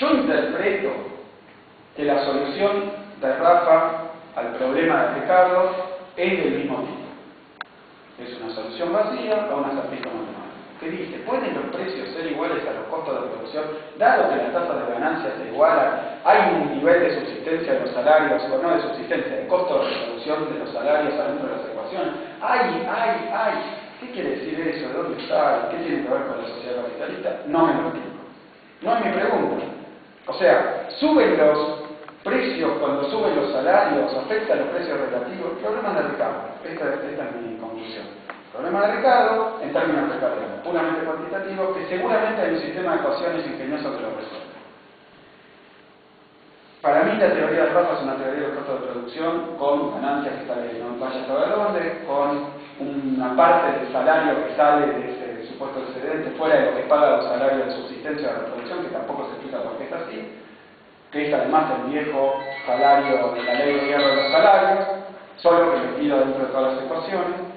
Yo interpreto que la solución de Rafa al problema de Ricardo es del mismo tipo. Es una solución vacía a una salpija matemática. Que dice, ¿pueden los precios ser iguales a los costos de producción? Dado que la tasa de ganancia se iguala, hay un nivel de subsistencia de los salarios, o no de subsistencia, de costo de reproducción de los salarios adentro de las ecuaciones. ¡Ay! ¿Qué quiere decir eso? ¿De dónde está? ¿Qué tiene que ver con la sociedad capitalista? No me lo explico. No es mi pregunta. O sea, ¿suben los precios cuando suben los salarios? ¿Afectan los precios relativos? Problema de Ricardo. Esta es mi conclusión. Problema de Ricardo, en términos ricardianos, puramente cuantitativos, que seguramente hay un sistema de ecuaciones ingenioso que lo resuelve. Para mí la teoría de Rafa es una teoría de costo de producción con ganancias que salen, no vaya a saber dónde, con una parte del salario que sale de ese supuesto excedente fuera de lo que paga los salarios de subsistencia o de reproducción, que tampoco se explica por qué es así, que es además el viejo salario de la ley de hierro de los salarios, solo que metido dentro de todas las ecuaciones.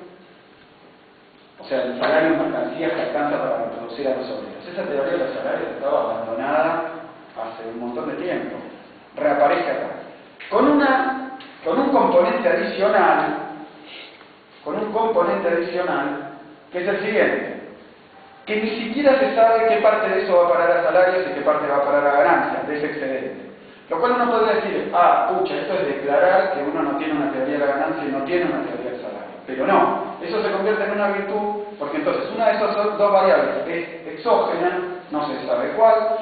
O sea, el salario en mercancías que alcanza para reproducir a los obreros. Esa teoría de los salarios estaba abandonada hace un montón de tiempo. Reaparece acá. Con un componente adicional, que es el siguiente, que ni siquiera se sabe qué parte de eso va a parar a salarios y qué parte va a parar a ganancias, de ese excedente. Lo cual uno podría decir, esto es declarar que uno no tiene una teoría de la ganancia y no tiene una teoría del salario. Pero no, eso se convierte en una virtud, porque entonces una de esas dos variables es exógena, no se sabe cuál,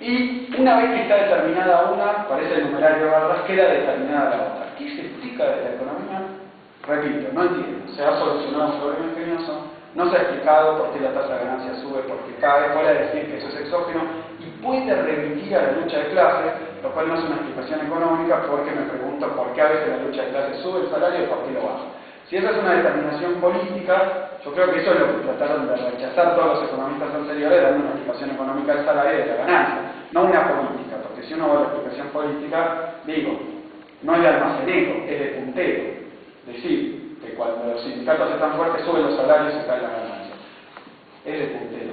y una vez que está determinada una, parece el numerario de barras, queda determinada la otra. ¿Qué se explica de la economía? Repito, no entiendo. Se ha solucionado un problema ingenioso, no se ha explicado por qué la tasa de ganancia sube, por qué cae, fuera de decir que eso es exógeno, y puede remitir a la lucha de clases, lo cual no es una explicación económica, porque me pregunto por qué a veces la lucha de clases sube el salario y por qué lo baja. Si esa es una determinación política, yo creo que eso es lo que trataron de rechazar todos los economistas anteriores, dando una explicación económica del salario y de la ganancia, no una política, porque si uno va a la explicación política, no es de almacenero, es de puntero. Decir que cuando los sindicatos están fuertes suben los salarios y caen las ganancias. Es de puntero,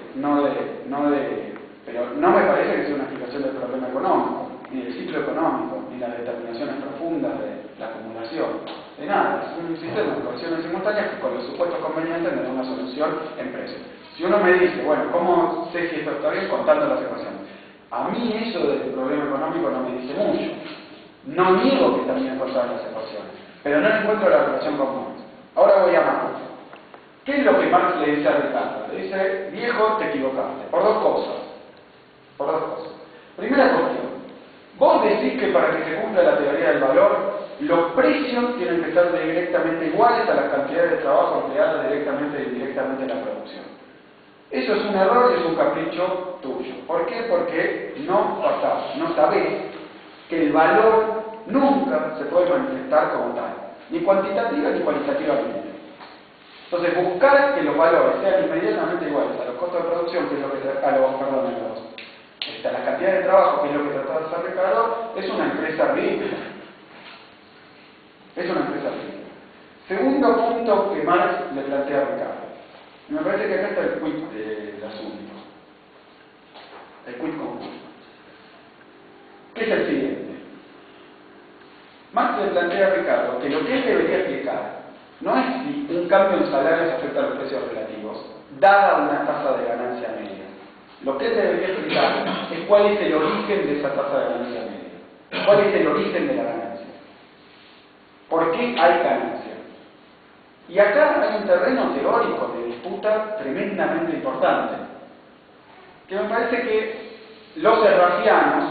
pero no me parece que sea una explicación del problema económico, ni del ciclo económico, ni las determinaciones profundas de la acumulación. De nada, es un sistema de ecuaciones simultáneas que con los supuestos convenientes me da una solución en precios. Si uno me dice, bueno, ¿cómo sé si esto está bien? Contando las ecuaciones. A mí eso del problema económico no me dice mucho. No niego que también contar las ecuaciones, pero no encuentro la relación con Marx. Ahora voy a Marx. ¿Qué es lo que Marx le dice a Ricardo? Le dice, viejo, te equivocaste. Por dos cosas. Primera cuestión. Vos decís que para que se cumpla la teoría del valor, los precios tienen que ser directamente iguales a las cantidades de trabajo empleadas directamente e indirectamente en la producción. Eso es un error y es un capricho tuyo. ¿Por qué? Porque no sabés que el valor nunca se puede manifestar como tal, ni cuantitativa ni cualitativamente. Entonces, buscar que los valores sean inmediatamente iguales a los costos de producción, que es lo que a las cantidades de trabajo, que es lo que trataba de hacer Ricardo, es una empresa ridícula. Segundo punto que Marx le plantea a Ricardo. Me parece que acá está el quid del asunto. El quid común. ¿Qué es el siguiente? Marx le plantea a Ricardo que lo que él debería explicar no es si un cambio en salarios afecta a los precios relativos, dada una tasa de ganancia media. Lo que él debería explicar es cuál es el origen de esa tasa de ganancia media. ¿Cuál es el origen de la ganancia? ¿Por qué hay ganancia? Y acá hay un terreno teórico de disputa tremendamente importante, que me parece que los serrafianos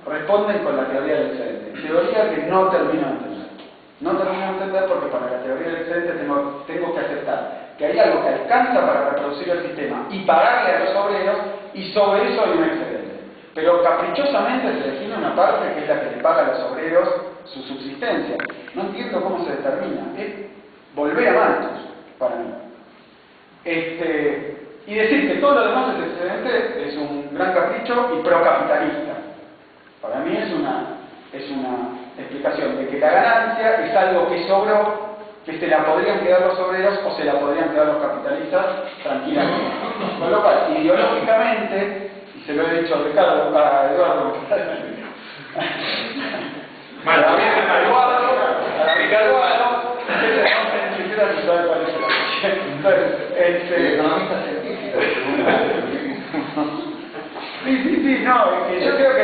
responden con la teoría del excedente. Teoría que no termino de entender. No termino de entender porque para la teoría del excedente tengo que aceptar que hay algo que alcanza para reproducir el sistema y pagarle a los obreros, y sobre eso hay un excedente. Pero caprichosamente se define una parte que es la que le paga a los obreros su subsistencia. No entiendo cómo se determina. Es volver a Malthus, para mí. Y decir que todo lo demás es excedente es un gran capricho y procapitalista. Para mí es una explicación de que la ganancia es algo que sobró, que se la podrían quedar los obreros o se la podrían quedar los capitalistas tranquilamente. Con lo cual, y ideológicamente, y se lo he dicho a Ricardo, a Eduardo, Bueno, también es a Ricardo, ni siquiera se sabe cuál es la entonces, economista científico. sí, no, que yo creo que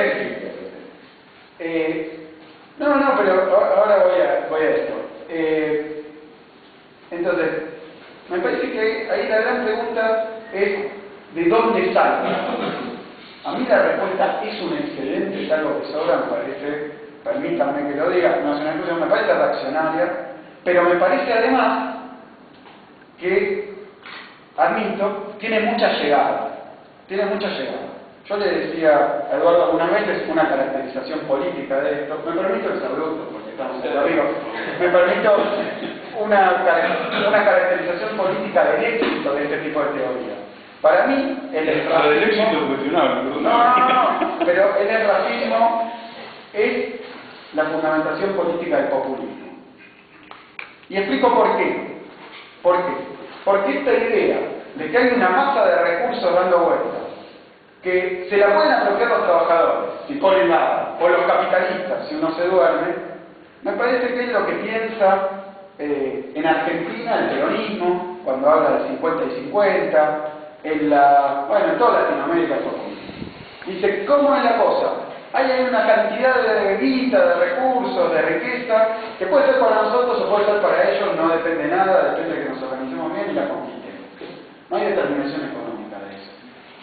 no, pero ahora voy a esto. Entonces, me parece que ahí la gran pregunta es ¿de dónde sale? A mí la respuesta es un excelente, es algo que sobra, me parece, permítanme que lo diga, no es una discusión, me parece reaccionaria, pero me parece además que, admito, tiene mucha llegada. Yo le decía a Eduardo algunas veces una caracterización política de esto, me permito el saludo, porque estamos en arriba, me permito una caracterización política del éxito de este tipo de teoría. Para mí, el racismo... del éxito cuestionable, No, pero el racismo es la fundamentación política del populismo. Y explico por qué. ¿Por qué? Porque esta idea de que hay una masa de recursos dando vueltas, que se la pueden apropiar los trabajadores, si ponen nada, o los capitalistas, si uno se duerme, me parece que es lo que piensa en Argentina el peronismo, cuando habla de 50 y 50, en toda Latinoamérica el populismo. Dice, ¿cómo es la cosa? Hay una cantidad de guita, de recursos, de riqueza, que puede ser para nosotros o puede ser para ellos, no depende de nada, depende de que nos organicemos bien y la conquistemos. No hay determinación económica de eso.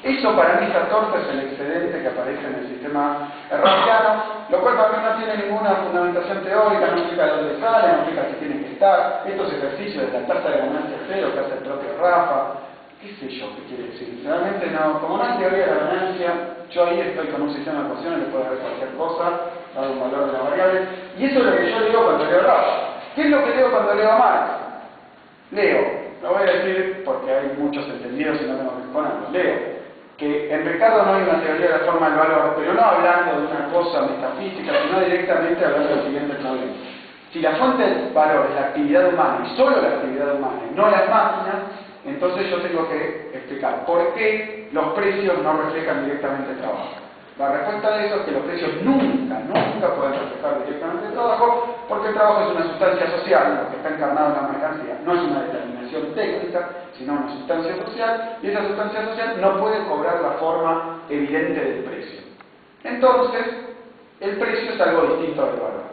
Eso para mí, esa torta, es el excedente que aparece en el sistema raciano, lo cual para mí no tiene ninguna fundamentación teórica, no explica dónde sale, no explica si tiene que estar, estos ejercicios de la tasa de ganancia cero que hace el propio Rafa, qué sé yo qué quiere decir. Realmente no, como no hay teoría de la ganancia, yo ahí estoy con un sistema de ecuaciones, le puede haber cualquier cosa, dado un valor de las variables, y eso es lo que yo leo cuando leo Rafa. ¿Qué es lo que leo cuando leo a Marx? Leo, lo voy a decir porque hay muchos entendidos y no tengo que exponerlo, leo que en Ricardo no hay una teoría de la forma del valor, pero no hablando de una cosa metafísica, sino directamente hablando del siguiente problema. Si la fuente del valor es la actividad humana, y solo la actividad humana, y no las máquinas, entonces yo tengo que explicar por qué los precios no reflejan directamente el trabajo. La respuesta de eso es que los precios nunca pueden reflejar directamente el trabajo, porque el trabajo es una sustancia social, lo que está encarnado en la mercancía. No es una determinación técnica, sino una sustancia social, y esa sustancia social no puede cobrar la forma evidente del precio. Entonces, el precio es algo distinto del valor.